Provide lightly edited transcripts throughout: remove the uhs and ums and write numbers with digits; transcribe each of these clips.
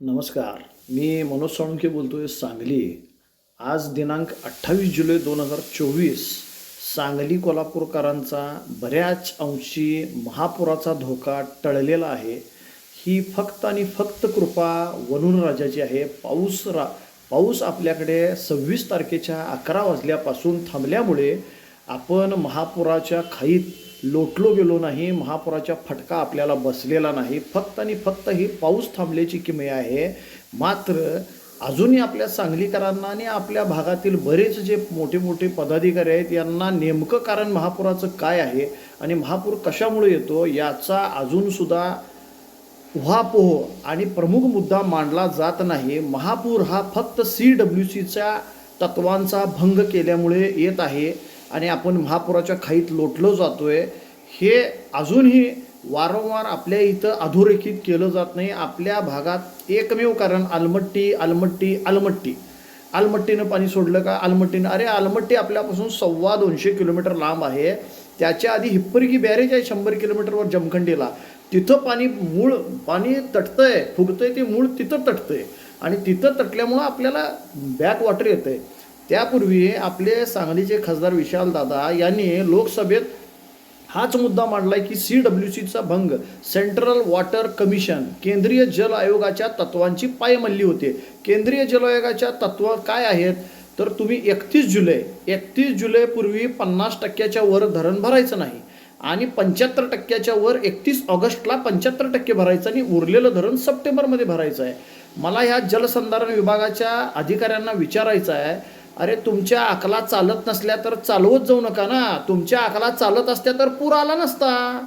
नमस्कार. मी मनोज साळुंखे बोलतोय सांगली. आज दिनांक 28 जुलै 2024. सांगली कोल्हापूरकरांचा बऱ्याच अंशी महापुराचा धोका टळलेला आहे. ही फक्त आणि फक्त कृपा वरुणराजाची आहे. पाऊस आपल्याकडे 26 तारखेच्या 11 वाजल्यापासून थांबल्यामुळे आपण महापुराच्या खाईत लोटलो गेलो नाही. महापुराच्या फटका आपल्याला बसलेला नाही. फक्त आणि फक्त ही पाऊस थांबल्याची किमया आहे. मात्र अजूनही आपल्या सांगलीकरांना आणि आपल्या भागातील बरेच जे मोठे मोठे पदाधिकारी आहेत यांना नेमकं कारण महापुराचं काय आहे आणि महापूर कशामुळे येतो याचा अजूनसुद्धा उहापोह आणि प्रमुख मुद्दा मांडला जात नाही. महापूर हा फक्त CWCच्या तत्वांचा भंग केल्यामुळे येत आहे आणि आपण महापुराच्या खाईत लोटलो जातोय. हे अजूनही वारंवार आपल्या इथं अधोरेखित केलं जात नाही. आपल्या भागात एकमेव कारण आलमट्टीनं पाणी सोडलं का? आलमट्टीनं, अरे आलमट्टी आपल्यापासून 250 किलोमीटर लांब आहे. त्याच्या आधी हिप्परगी बॅरेज आहे 100 किलोमीटरवर जमखंडीला. तिथं पाणी तटतंय, फुगतंय, ते मूळ तिथं तटतंय आणि तिथं तटल्यामुळं आपल्याला बॅक वॉटर येतं आहे. त्यापूर्वी आपले सांगलीचे खासदार विशालदादा यांनी लोकसभेत हाच मुद्दा मांडला की CWCचा भंग, सेंट्रल वॉटर कमिशन, केंद्रीय जल आयोगाच्या तत्वांची पायमल्ली होते. केंद्रीय जल आयोगाच्या तत्व काय आहेत तर तुम्ही 31 जुलैपूर्वी 50% वर धरण भरायचं नाही आणि 75% वर 31 ऑगस्टला 75% भरायचं आणि उरलेलं धरण सप्टेंबरमध्ये भरायचं आहे. मला ह्या जलसंधारण विभागाच्या अधिकाऱ्यांना विचारायचं आहे, अरे तुमच्या अकला चालत नसल्या तर चालवत जाऊ नका ना. तुमच्या अकला चालत असत्या तर पूर आला नसता.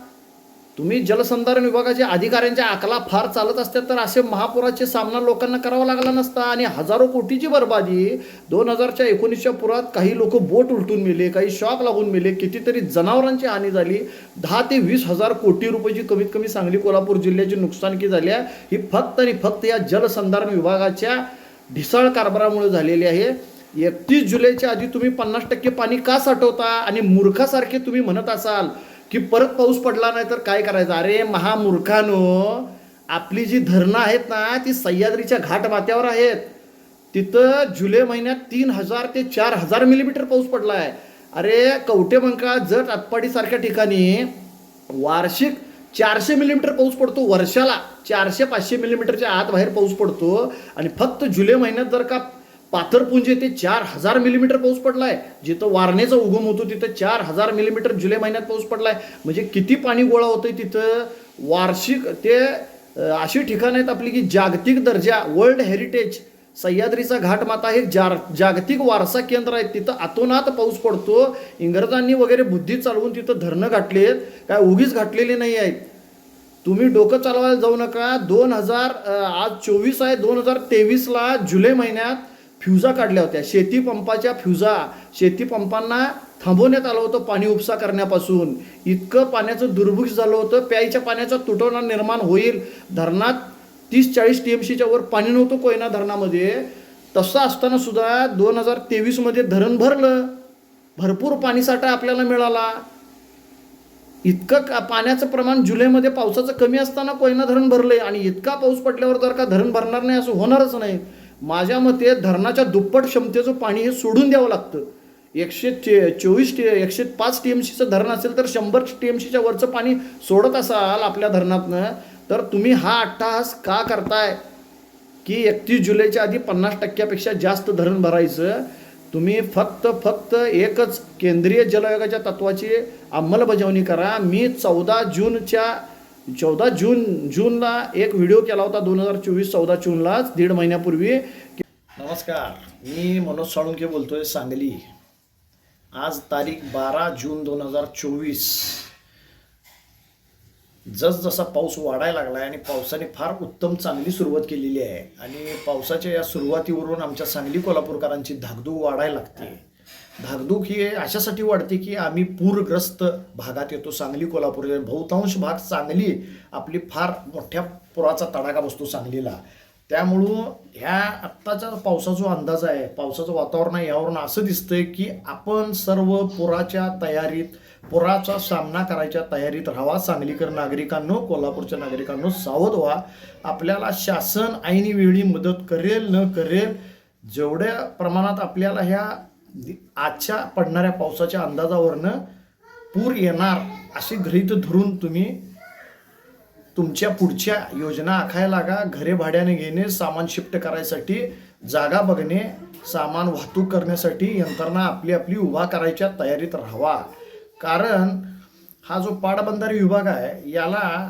तुम्ही जलसंधारण विभागाच्या अधिकाऱ्यांच्या अकला फार चालत असत्या तर असे महापुराचे सामना लोकांना करावा लागला नसता. आणि हजारो कोटीची बर्बादी 2019च्या पुरात काही लोक बोट उलटून मेले, काही शॉक लागून मेले, कितीतरी जनावरांची हानी झाली. 10 ते 20 हजार कोटी रुपयाची कमीत कमी सांगली कोल्हापूर जिल्ह्याची नुकसानकी झाली आहे. ही फक्त आणि फक्त या जलसंधारण विभागाच्या ढिसाळ कारभारामुळे झालेली आहे. 31 जुलैच्या आधी तुम्ही 50% पाणी का साठवता आणि मूर्खासारखे तुम्ही म्हणत असाल की परत पाऊस पडला नाही तर काय करायचं? अरे महामूर्खानो, आपली जी धरणं आहेत ना ती सह्याद्रीच्या घाट माथ्यावर आहेत. तिथं जुलै महिन्यात 3000 ते 4000 मिलीमीटर पाऊस पडला आहे. अरे कवठेमंकाळ, जत, आटपाडीसारख्या ठिकाणी वार्षिक 400 मिलीमीटर पाऊस पडतो. वर्षाला 400-500 मिलीमीटरच्या आत बाहेर पाऊस पडतो आणि फक्त जुलै महिन्यात जर का पाथरपुंज येथे 4000 मिलीमीटर पाऊस पडलाय. जिथं वारणेचा उगम होतो तिथं 4000 मिलीमीटर जुलै महिन्यात पाऊस पडलाय. म्हणजे किती पाणी गोळा होतंय तिथं वार्षिक. ते अशी ठिकाणं आहेत आपली की जागतिक दर्जा, वर्ल्ड हेरिटेज, सह्याद्रीचा घाटमाता हे जागतिक वारसा केंद्र आहे. तिथं अतोनात पाऊस पडतो. इंग्रजांनी वगैरे बुद्धी चालवून तिथं धरणं घातलेत, काय उगीच घातलेली नाही आहेत. तुम्ही डोकं चालवायला जाऊ नका. आज 24 आहे. 2023ला जुलै महिन्यात फ्युजा काढल्या होत्या, शेतीपंपाच्या फ्युजा. शेतीपंपांना थांबवण्यात आलं होतं पाणी उपसा करण्यापासून. इतकं पाण्याचं दुर्भिक्ष झालं होतं. प्यायच्या पाण्याचा तुटवडा निर्माण होईल. धरणात 30-40 TMCच्या वर पाणी नव्हतं कोयना धरणामध्ये. तसं असताना सुद्धा 2023मध्ये धरण भरलं. भरपूर पाणीसाठा आपल्याला मिळाला. इतकं पाण्याचं प्रमाण जुलैमध्ये पावसाचं कमी असताना कोयना धरण भरलंय आणि इतका पाऊस पडल्यावर जर का धरण भरणार नाही असं होणारच नाही. माझ्या मते धरणाच्या दुप्पट क्षमतेचं पाणी हे सोडून द्यावं लागतं. 105 TMCचं धरण असेल तर 100 TMCच्या वरचं पाणी सोडत असाल आपल्या धरणातनं तर तुम्ही हा अट्टहास का करताय की 31 जुलैच्या आधी 50%पेक्षा जास्त धरण भरायचं? तुम्ही फक्त एकच केंद्रीय जल आयोगाच्या तत्वाची अंमलबजावणी करा. मी 14 जूनला एक व्हिडिओ केला होता. 2024 14 जूनलाच, 1.5 महिन्यापूर्वी. नमस्कार, मी मनोज साळुंखे बोलतोय सांगली. आज तारीख 12 जून 2024. जसजसा पाऊस वाढायला लागला आहे आणि पावसाने फार उत्तम चांगली सुरुवात केलेली आहे आणि पावसाच्या या सुरुवातीवरून आमच्या सांगली कोल्हापूरकरांची धाकधूक वाढायला लागते. धाकधूक ही अशासाठी वाढते की आम्ही पूरग्रस्त भागात येतो. सांगली कोल्हापूर बहुतांश भाग सांगली आपली फार मोठ्या पुराचा तडाखा बसतो सांगलीला. त्यामुळं ह्या आत्ताचा पावसाचा जो अंदाज आहे, पावसाचं वातावरण आहे, यावरून असं दिसतंय की आपण सर्व पुराच्या तयारीत, पुराचा सामना करायच्या तयारीत राहावा. सांगलीकर नागरिकांनो, कोल्हापूरच्या नागरिकांनो सावध व्हा. आपल्याला शासन ऐनी वेळी मदत करेल न करेल, जेवढ्या प्रमाणात आपल्याला ह्या आजच्या पडणाऱ्या पावसाच्या अंदाजावरनं पूर येणार अशी गृहीत धरून तुम्ही तुमच्या पुढच्या योजना आखायला लागा. घरे भाड्याने घेणे, सामान शिफ्ट करायसाठी जागा बघणे, सामान वाहतूक करण्यासाठी यंत्रणा आपली आपली उभा करायच्या तयारीत राहावा. कारण हा जो पाटबंधारे विभाग आहे याला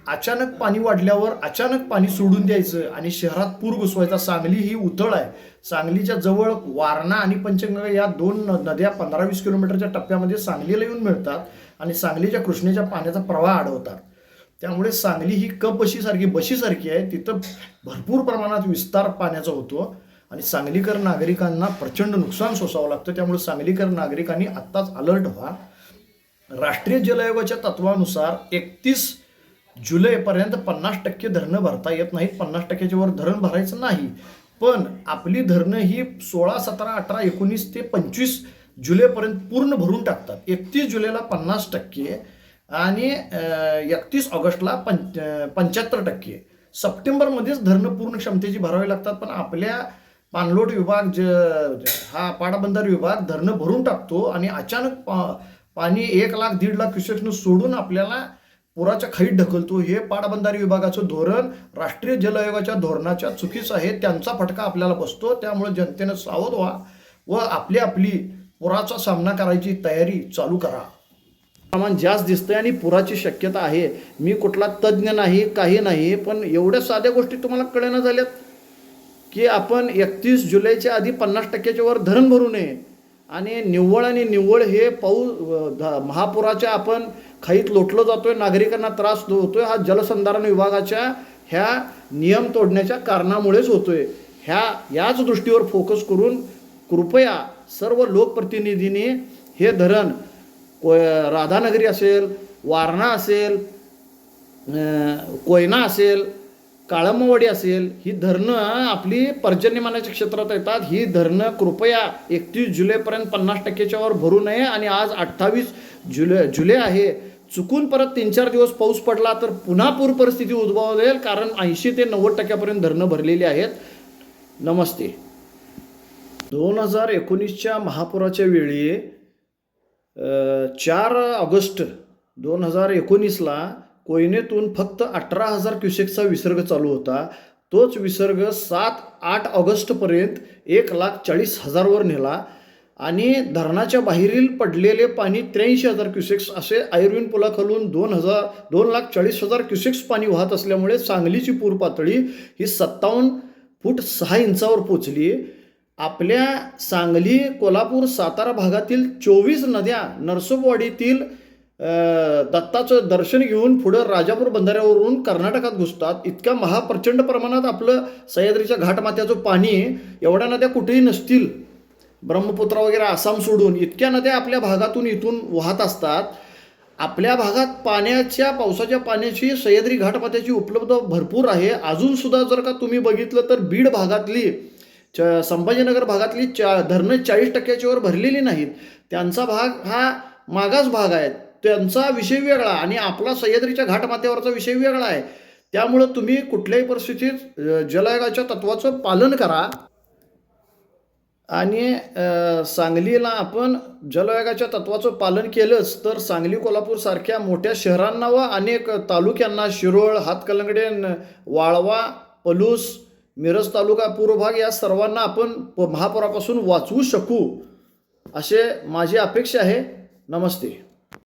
अचानक पाणी वाढल्यावर अचानक पाणी सोडून द्यायचं आणि शहरात पूर घुसवायचा. सांगली ही उथळ आहे. सांगलीच्या जवळ वारणा आणि पंचगंगा या दोन नद्या 15-20 किलोमीटरच्या टप्प्यामध्ये सांगलीला येऊन मिळतात आणि सांगलीच्या कृष्णेच्या पाण्याचा प्रवाह अडवतात. त्यामुळे सांगली ही बशीसारखी आहे. तिथं भरपूर प्रमाणात विस्तार पाण्याचा होतो आणि सांगलीकर नागरिकांना प्रचंड नुकसान सोसावं लागतं. त्यामुळे सांगलीकर नागरिकांनी आत्ताच अलर्ट व्हा. राष्ट्रीय जल आयोगाच्या तत्वानुसार 31 जुलैपर्यंत 50% धरणं भरता येत नाहीत. 50%च्या वर धरण भरायचं नाही. पण आपली धरणं ही 16, 17, 18, 19 ते 25 जुलैपर्यंत पूर्ण भरून टाकतात. 31 जुलैला 50% आणि 31 ऑगस्टला 75%. सप्टेंबरमध्येच धरणं पूर्ण क्षमतेची भरावी लागतात. पण आपल्या पाणलोट विभाग हा पाटबंधारे विभाग धरणं भरून टाकतो आणि अचानक पाणी 1 लाख 1.5 लाख क्युसेक्सनं सोडून आपल्याला पुराच्या खाईत ढकलतो. हे पाटबंधारे विभागाचं धोरण राष्ट्रीय जल आयोगाच्या धोरणाच्या चुकीचं आहे. त्यांचा फटका आपल्याला बसतो. त्यामुळे जनतेनं सावध व्हा व आपली पुराचा सामना करायची तयारी चालू करा. प्रमाण जास्त दिसतंय आणि पुराची शक्यता आहे. मी कुठला तज्ज्ञ नाही, काही नाही, पण एवढ्या साध्या गोष्टी तुम्हाला कळेना झाल्यात की आपण 31 जुलैच्या आधी 50%च्या वर धरण भरू नये आणि निव्वळ हे महापुराच्या आपण खाईत लोटलो जातोय, नागरिकांना त्रास होतोय. हा जलसंधारण विभागाच्या ह्या नियम तोडण्याच्या कारणामुळेच होतोय. याच दृष्टीवर फोकस करून कृपया सर्व लोकप्रतिनिधींनी हे धरण राधानगरी असेल, वारणा असेल, कोयना असेल, काळंबवाडी असेल, ही धरणं आपली पर्जन्यमानाच्या क्षेत्रात येतात. ही धरणं कृपया 31 जुलैपर्यंत 50%च्या वर भरू नये. आणि आज 28 जुलै आहे. चुकून परत 3-4 दिवस पाऊस पडला तर पुन्हा पूर परिस्थिती उद्भवेल. कारण 80 ते 90% धरणं भरलेली आहेत. नमस्ते. 2019च्या महापुराच्या वेळी 4 ऑगस्ट 2019ला कोयनेतून फक्त 18,000 क्युसेकचा विसर्ग चालू होता. तोच विसर्ग 7-8 ऑगस्टपर्यंत 1,40,000 वर नेला आणि धरणाच्या बाहेरील पडलेले पाणी 83,000 क्युसेक्स असे आयर्विन पुलाखालून 2,40,000 क्युसेक्स पाणी वाहत असल्यामुळे सांगलीची पूर पातळी ही 57 फूट 6 इंचावर पोचली. आपल्या सांगली, कोल्हापूर, सातारा भागातील 24 नद्या नरसोबवाडीतील दत्ताचं दर्शन घेऊन पुढं राजापूर बंधाऱ्यावरून कर्नाटकात घुसतात. इतक्या महाप्रचंड प्रमाणात आपलं सह्याद्रीच्या घाटमाथ्याचं पाणी, एवढ्या नद्या कुठेही नसतील, ब्रह्मपुत्रा वगैरे आसाम सोडून इतक्या नद्या आपल्या भागातून इथून वाहत असतात. आपल्या भागात पावसाच्या पाण्याची सह्याद्री घाटमाथ्याची उपलब्ध भरपूर आहे. अजून सुद्धा जर का तुम्ही बघितलं तर बीड भागातली, संभाजीनगर भागातली धरणं 40%च्या वर भरलेली नाहीत. त्यांचा भाग हा मागास भाग आहे. त्यांचा विषय वेगळा आणि आपला सह्याद्रीच्या घाटमाथ्यावरचा विषय वेगळा आहे. त्यामुळं तुम्ही कुठल्याही परिस्थितीत जल आयोगाच्या तत्वाचं पालन करा आणि सांगलीला आपण जल आयोगाच्या तत्वाचं पालन केलंच तर सांगली, कोल्हापूर सारख्या मोठ्या शहरांना व अनेक तालुक्यांना, शिरोळ, हातकलंगडे, वाळवा, पलूस, मिरज तालुका, पूर्व भाग या सर्वांना आपण महापुरापासून वाचवू शकू असे माझी अपेक्षा आहे. नमस्ते.